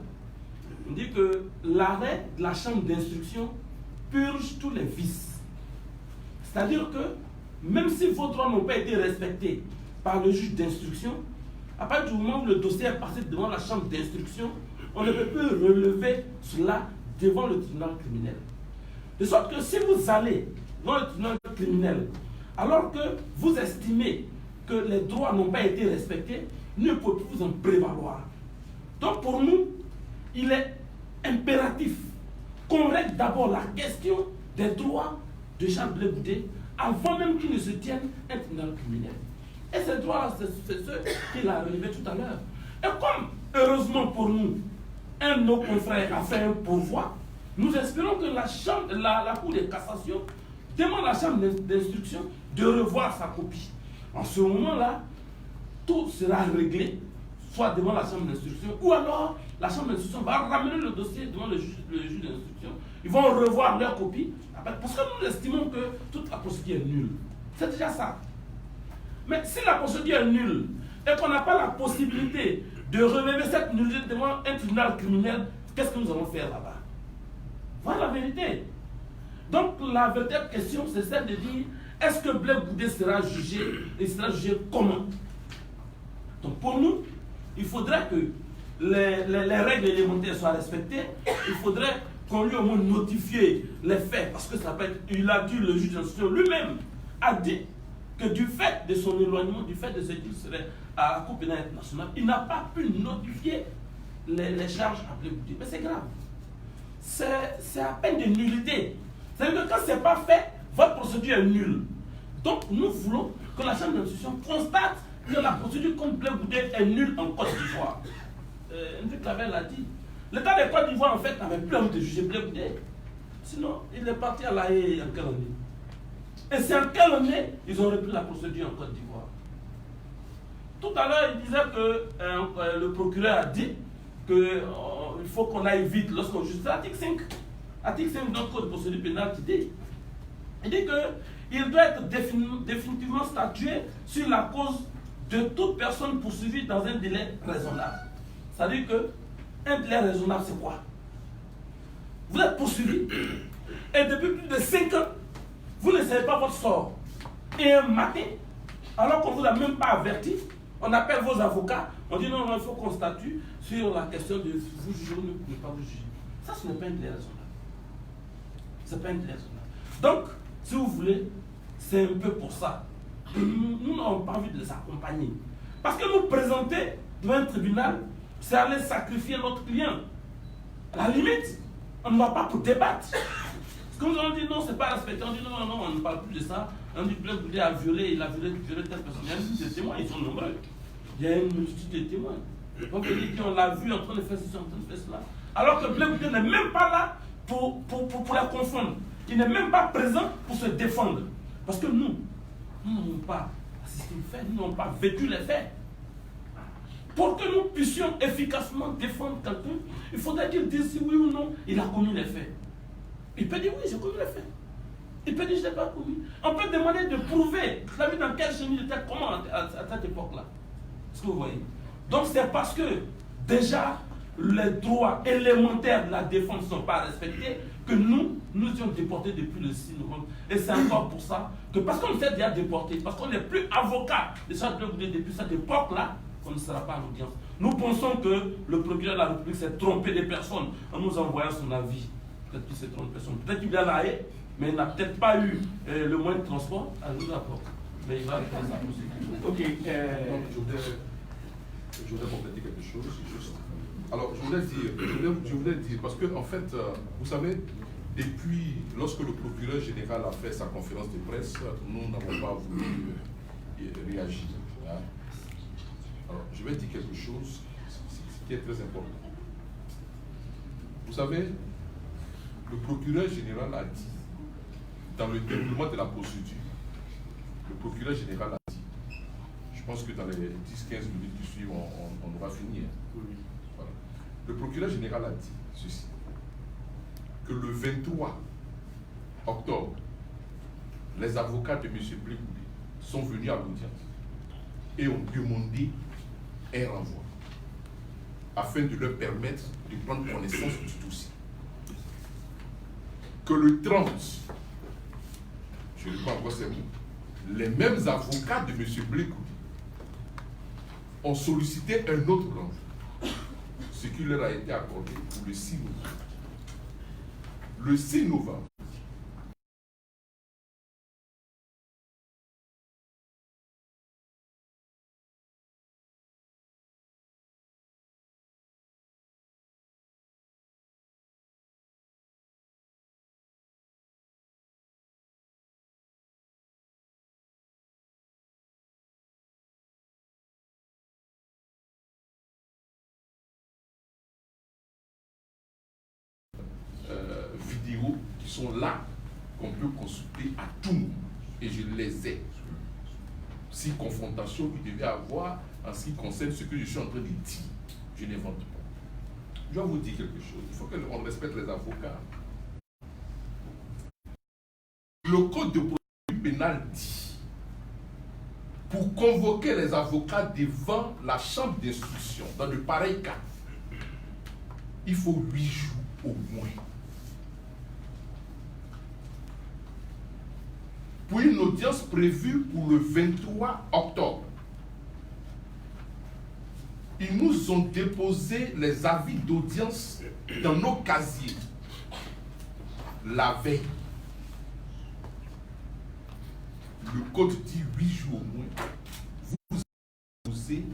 on dit que l'arrêt de la chambre d'instruction purge tous les vices. C'est-à-dire que même si vos droits n'ont pas été respectés par le juge d'instruction, à partir du moment où le dossier est passé devant la chambre d'instruction, on ne peut plus relever cela devant le tribunal criminel. De sorte que si vous allez devant le tribunal criminel, alors que vous estimez que les droits n'ont pas été respectés, ne pouvez plus vous en prévaloir. Donc pour nous, il est impératif qu'on règle d'abord la question des droits de Charles Blégoudé avant même qu'il ne se tienne un tribunal criminel. Et ces droits-là, c'est ceux qu'il a relevés tout à l'heure. Et comme, heureusement pour nous, un de nos confrères a fait un pourvoi, nous espérons que la Cour de cassation demande à la chambre d'instruction de revoir sa copie. En ce moment-là, tout sera réglé, soit devant la chambre d'instruction, ou alors la chambre d'instruction va ramener le dossier devant le juge d'instruction. Ils vont revoir leur copie, parce que nous estimons que toute la procédure est nulle. C'est déjà ça. Mais si la procédure est nulle et qu'on n'a pas la possibilité de relever cette nullité devant un tribunal criminel, qu'est-ce que nous allons faire là-bas? Voilà la vérité. Donc la véritable question, c'est celle de dire, est-ce que Blégoudé sera jugé, et sera jugé comment? Donc pour nous, il faudrait que les règles élémentaires soient respectées, il faudrait qu'on lui au moins notifie les faits, parce que ça peut être, il a dit, le juge d'instruction lui-même a dit que du fait de son éloignement, du fait de ce qu'il serait à la Cour pénale internationale, il n'a pas pu notifier les charges à Blégoudé. Mais c'est grave. C'est à peine de nullité. C'est-à-dire que quand ce n'est pas fait, votre procédure est nulle. Donc nous voulons que la chambre d'instruction constate que la procédure contre Blégoudé est nulle en Côte d'Ivoire. Ndrick Clavel l'a dit. L'État de Côte d'Ivoire, en fait, n'avait plus envie de juger Blégoudé. Sinon, il est parti à La Haye en quelle année? Et c'est en quelle année ils ont repris la procédure en Côte d'Ivoire? Tout à l'heure, il disait que le procureur a dit qu'il faut qu'on aille vite lorsqu'on juge. C'est l'article 5. Article 5 de notre code de procédure pénale qui dit. Il dit qu'il doit être définitivement statué sur la cause de toute personne poursuivie dans un délai raisonnable. C'est-à-dire qu'un délai raisonnable, c'est quoi? Vous êtes poursuivi et depuis plus de 5 ans, vous ne savez pas votre sort. Et un matin, alors qu'on ne vous a même pas averti, on appelle vos avocats, on dit non, il faut qu'on statue sur la question de vous juger ou ne pas vous juger. Ça, ce n'est pas un délai raisonnable. Ce n'est pas un délai raisonnable. Donc, si vous voulez, c'est un peu pour ça. Nous n'avons pas envie de les accompagner. Parce que nous présenter devant un tribunal, c'est aller sacrifier notre client. À la limite, on ne va pas pour débattre. Parce que nous avons dit non, c'est pas respecté. On dit non, on ne parle plus de ça. On dit que Blégoudé a violé, il a violé telle personne. Il y a une multitude de témoins, ils sont nombreux. Il y a une multitude de témoins. Donc il dit qu'on l'a vu en train de faire ceci, en train de faire cela. Alors que Blégoudé n'est même pas là pour la confondre. Il n'est même pas présent pour se défendre. Parce que nous n'avons pas assisté aux faits, nous n'avons pas vécu les faits. Pour que nous puissions efficacement défendre quelqu'un, il faudrait qu'il dise si oui ou non il a commis les faits. Il peut dire oui, j'ai commis les faits. Il peut dire je n'ai pas commis. On peut demander de prouver. Tu l'as vu dans quel chemin était, comment à cette époque-là. Est-ce que vous voyez? Donc c'est parce que déjà les droits élémentaires de la défense ne sont pas respectés que nous sommes déportés depuis le 6 novembre. Et c'est encore pour ça que, parce qu'on s'est déjà déportés, parce qu'on n'est plus avocat de Charles Blé Goudé depuis cette époque-là, on ne sera pas à l'audience. Nous pensons que le procureur de la République s'est trompé des personnes en nous envoyant son avis. Peut-être qu'il s'est trompé des personnes. Peut-être qu'il a la haie, mais il n'a peut-être pas eu le moyen de transport à nous apporter. Mais il va faire ça aussi. Ok. Je voudrais compléter quelque chose. Juste. Alors, je voulais dire, parce que, en fait, vous savez, depuis, lorsque le procureur général a fait sa conférence de presse, nous n'avons pas voulu réagir. Hein. Alors, je vais dire quelque chose qui est très important. Vous savez, le procureur général a dit, dans le déroulement de la procédure, le procureur général a dit, je pense que dans les 10-15 minutes qui suivent, on aura fini. Hein. Voilà. Le procureur général a dit ceci, que le 23 octobre, les avocats de M. Blé Goudé sont venus à l'audience et ont demandé un renvoi afin de leur permettre de prendre connaissance du dossier. Que le 30, je ne sais pas encore ces mots, les mêmes avocats de M. Blé Goudé ont sollicité un autre renvoi, ce qui leur a été accordé pour le 6 novembre. Le 6 novembre, vidéos qui sont là, qu'on peut consulter à tout moment. Et je les ai. Si confrontation il devait avoir en ce qui concerne ce que je suis en train de dire, je n'invente pas. Je vais vous dire quelque chose. Il faut qu'on respecte les avocats. Le code de procédure pénale dit, pour convoquer les avocats devant la chambre d'instruction, dans de pareils cas, il faut 8 jours au moins. Pour une audience prévue pour le 23 octobre, ils nous ont déposé les avis d'audience dans nos casiers la veille. Le code dit 8 jours au moins. Vous posez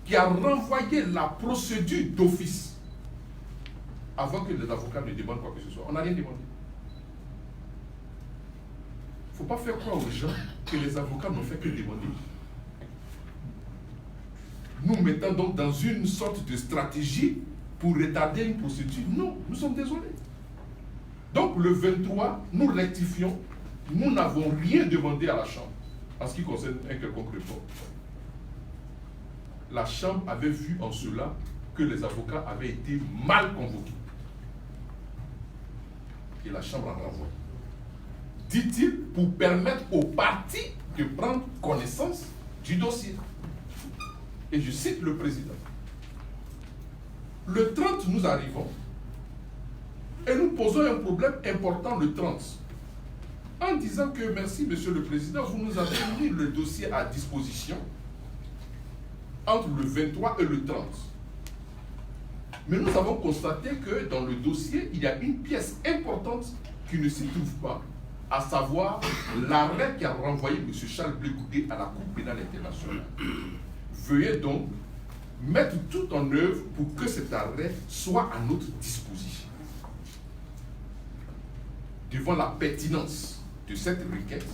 qui a renvoyé la procédure d'office avant que les avocats ne demandent quoi que ce soit. On n'a rien demandé. Il ne faut pas faire croire aux gens que les avocats n'ont fait que demander. Nous mettons donc dans une sorte de stratégie pour retarder une procédure. Non, nous sommes désolés. Donc le 23, nous rectifions. Nous n'avons rien demandé à la Chambre en ce qui concerne un quelconque report. La Chambre avait vu en cela que les avocats avaient été mal convoqués. Et la Chambre en renvoie. Dit-il, pour permettre aux parties de prendre connaissance du dossier. Et je cite le président. Le 30, nous arrivons et nous posons un problème important le 30. En disant que merci, Monsieur le Président, vous nous avez mis le dossier à disposition. entre le 23 et le 30. Mais nous avons constaté que dans le dossier, il y a une pièce importante qui ne s'y trouve pas, à savoir l'arrêt qui a renvoyé M. Charles Blé Goudé à la Cour pénale internationale. Veuillez donc mettre tout en œuvre pour que cet arrêt soit à notre disposition. Devant la pertinence de cette requête,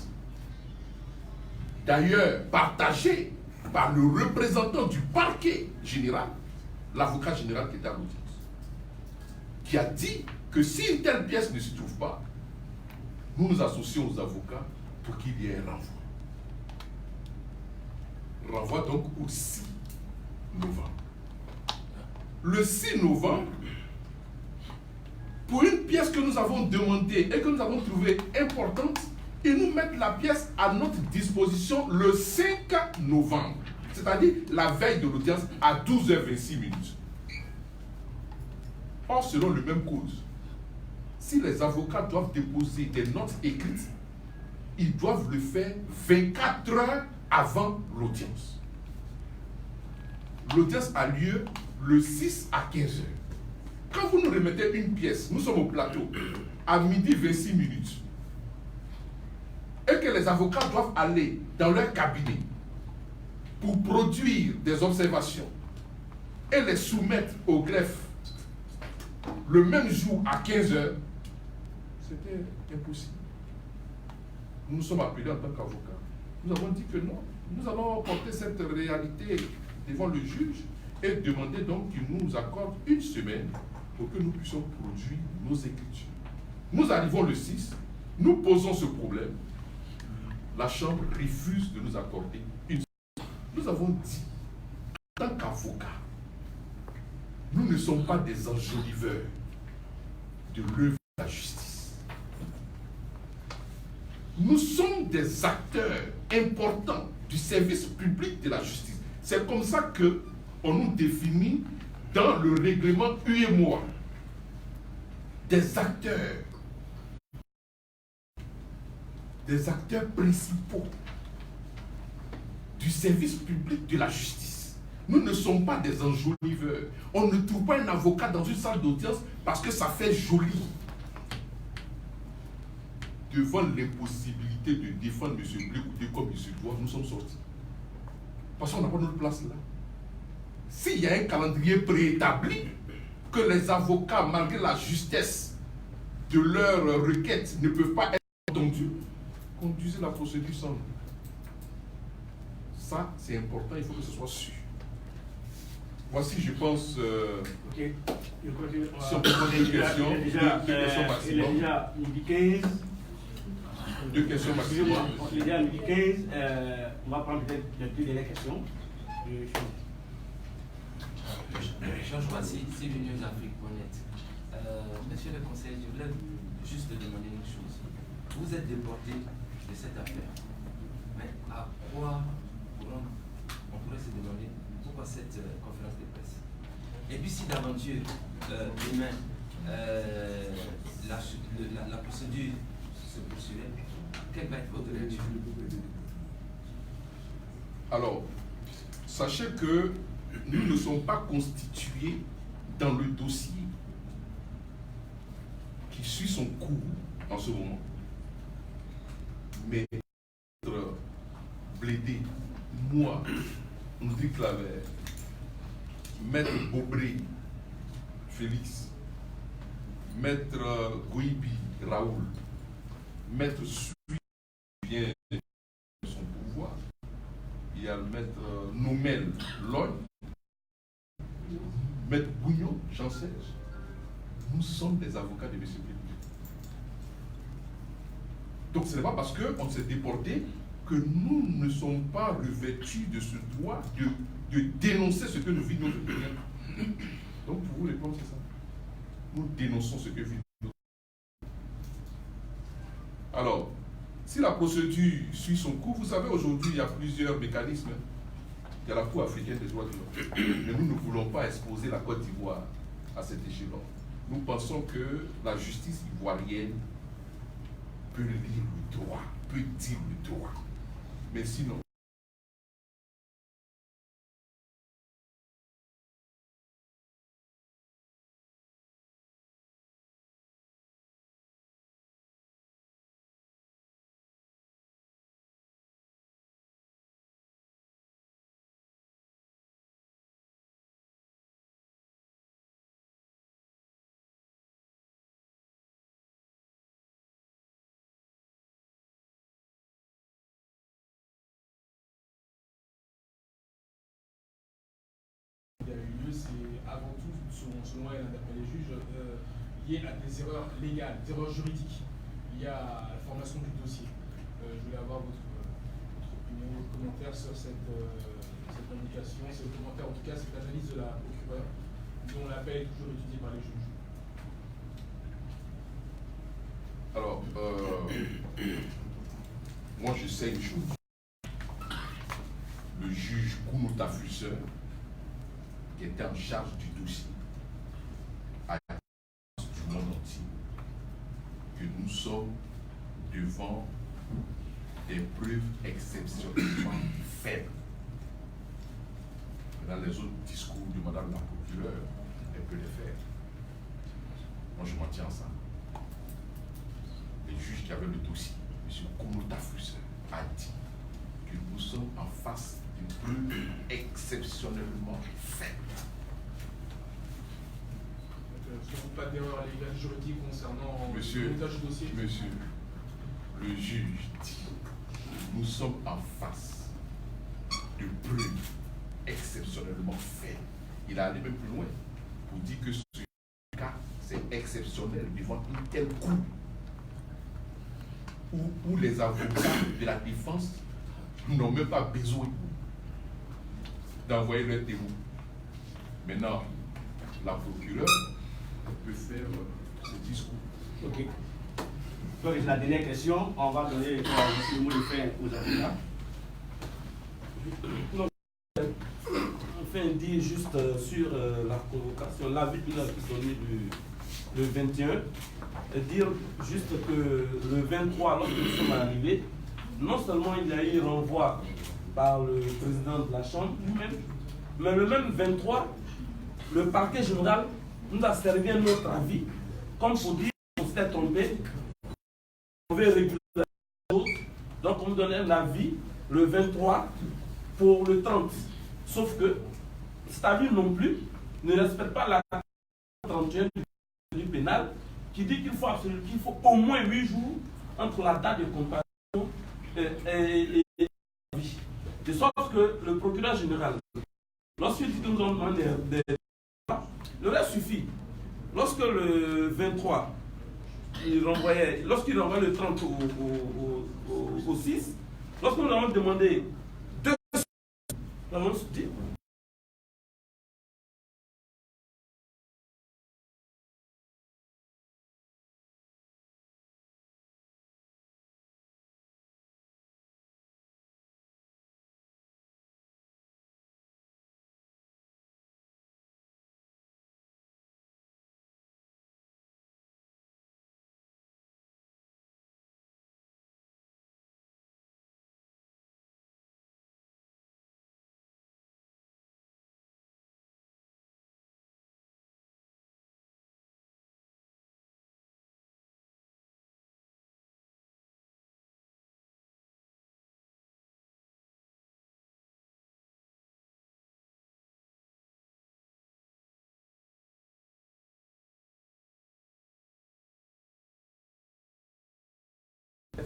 d'ailleurs partagée par le représentant du parquet général, l'avocat général qui est à l'audience, qui a dit que si une telle pièce ne se trouve pas, nous nous associons aux avocats pour qu'il y ait un renvoi. Renvoi donc au 6 novembre. Le 6 novembre, pour une pièce que nous avons demandée et que nous avons trouvée importante, ils nous mettent la pièce à notre disposition le 5 novembre, c'est-à-dire la veille de l'audience à 12h26. Or, selon le même cause, si les avocats doivent déposer des notes écrites, ils doivent le faire 24 heures avant l'audience. L'audience a lieu le 6 à 15h. Quand vous nous remettez une pièce, nous sommes au plateau, à 12h26, et que les avocats doivent aller dans leur cabinet pour produire des observations et les soumettre au greffe le même jour à 15h, c'était impossible. Nous nous sommes appelés en tant qu'avocats. Nous avons dit que non. Nous allons porter cette réalité devant le juge et demander donc qu'il nous accorde une semaine pour que nous puissions produire nos écritures. Nous arrivons le 6, nous posons ce problème. La Chambre refuse de nous accorder une semaine. Nous avons dit, en tant qu'avocats, nous ne sommes pas des enjoliveurs de l'œuvre de la justice. Nous sommes des acteurs importants du service public de la justice. C'est comme ça qu'on nous définit dans le règlement UEMOA. Des acteurs principaux du service public de la justice. Nous ne sommes pas des enjoliveurs. On ne trouve pas un avocat dans une salle d'audience parce que ça fait joli. Devant l'impossibilité de défendre M. Blé Goudé comme il se doit, nous sommes sortis. Parce qu'on n'a pas notre place là. S'il y a un calendrier préétabli, que les avocats, malgré la justesse de leurs requêtes, ne peuvent pas être entendus, conduisez la procédure sans nous. Ça, c'est important, il faut que ce soit sûr. Voici, je pense, Ok. Je crois que, si on peut poser une question, deux questions il maximum. est déjà midi 15. Deux questions maximum. Excusez-moi, il est déjà midi 15. On va prendre peut-être les deux dernières questions. Georges Voici, c'est venu en Afrique.net. Monsieur le conseiller, je voulais juste demander une chose. Vous êtes déporté de cette affaire, mais à quoi on pourrait se demander pourquoi cette conférence de presse? Et puis si d'aventure, demain, la procédure se poursuivait, quelle va être votre réaction? Alors, sachez que nous ne sommes pas constitués dans le dossier qui suit son cours en ce moment. Mais Maître Blédé, moi, André Claver, Maître Bobré, Félix, Maître Gouibi, Raoul, Maître Sui vient de son pouvoir, il y a le Maître Noumel Loy, Maître Bougnon, Jean-Serge, nous sommes des avocats de M. Blédé. Donc ce n'est pas parce qu'on s'est déporté que nous ne sommes pas revêtus de ce droit de dénoncer ce que nous vit notre client. Donc pour vous répondre, c'est ça. Nous dénonçons ce que vit notre client. Alors, si la procédure suit son cours, vous savez, aujourd'hui, il y a plusieurs mécanismes. Il y a la Cour africaine des droits de l'homme. Mais nous ne voulons pas exposer la Côte d'Ivoire à cet échelon. Nous pensons que la justice ivoirienne peut lire le droit, peut dire le droit. Mais sinon, avant tout, selon elle, d'après les juges, liées à des erreurs légales, des erreurs juridiques, liées à la formation du dossier. Je voulais avoir votre opinion, votre commentaire sur cette indication, ce commentaire, en tout cas, cette analyse de la procureure, dont l'appel est toujours étudié par les juges. Alors, moi je sais une chose. Le juge Kounouta Flusser, qui était en charge du dossier, a dit du monde entier que nous sommes devant des preuves exceptionnellement faibles. Dans les autres discours de Madame la procureure, elle peut les faire. Moi je m'en tiens à ça. Le juge qui avait le dossier, M. Kounouta Flusser, a dit que nous sommes en face d'une preuve exceptionnellement faible. Pas d'erreur légale juridique concernant Monsieur, le montage du dossier. Monsieur, le juge dit que nous sommes en face de preuves exceptionnellement faibles. Il a allé même plus loin pour dire que ce cas, c'est exceptionnel devant une telle cour où les avocats de la défense n'ont même pas besoin d'envoyer leur témoin. Maintenant, la procureure peut faire ce discours. Ok. Donc, la dernière question, on va donner le mot de fin aux avocats. Enfin, dire juste sur la convocation, l'avis qui est donné le 21, dire juste que le 23, lorsque nous sommes arrivés, non seulement il y a eu renvoi par le président de la Chambre lui-même, mais le même 23, le parquet général nous a servi un autre avis, comme pour dire qu'on s'était trompé, on veut réguler la chose, donc on nous donnait un avis le 23 pour le 30. Sauf que cet avis non plus ne respecte pas la 31 du pénal qui dit qu'il faut au moins 8 jours entre la date de comparaison et l'avis. De sorte que le procureur général, lorsqu'il dit que nous avons demandé des le reste suffit. Lorsque le 23, lorsqu'il renvoyait le 30 au 6, lorsque nous avons demandé 2 semaines, nous avons dit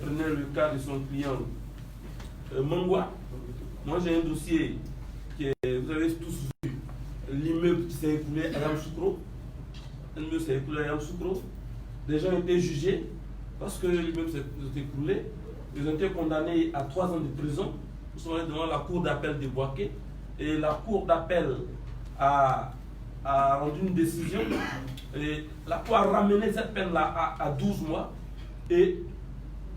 prenez le cas de son client Mangwa. Moi j'ai un dossier qui est, vous avez tous vu, l'immeuble qui s'est écoulé à Yamoussoukro. L'immeuble s'est écoulé à Yamoussoukro. Des gens ont été jugés parce que l'immeuble s'est écoulé. Ils ont été condamnés à 3 ans de prison. Ils sont allés devant la cour d'appel de Boaké. Et la cour d'appel a rendu une décision. Et la cour a ramené cette peine-là à 12 mois. Et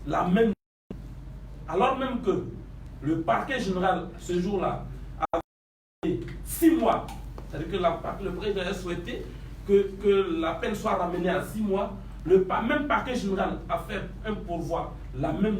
la même, alors même que le parquet général ce jour-là a fait 6 mois, c'est-à-dire que le président a souhaité que la peine soit ramenée à 6 mois, le même parquet général a fait un pourvoi, la même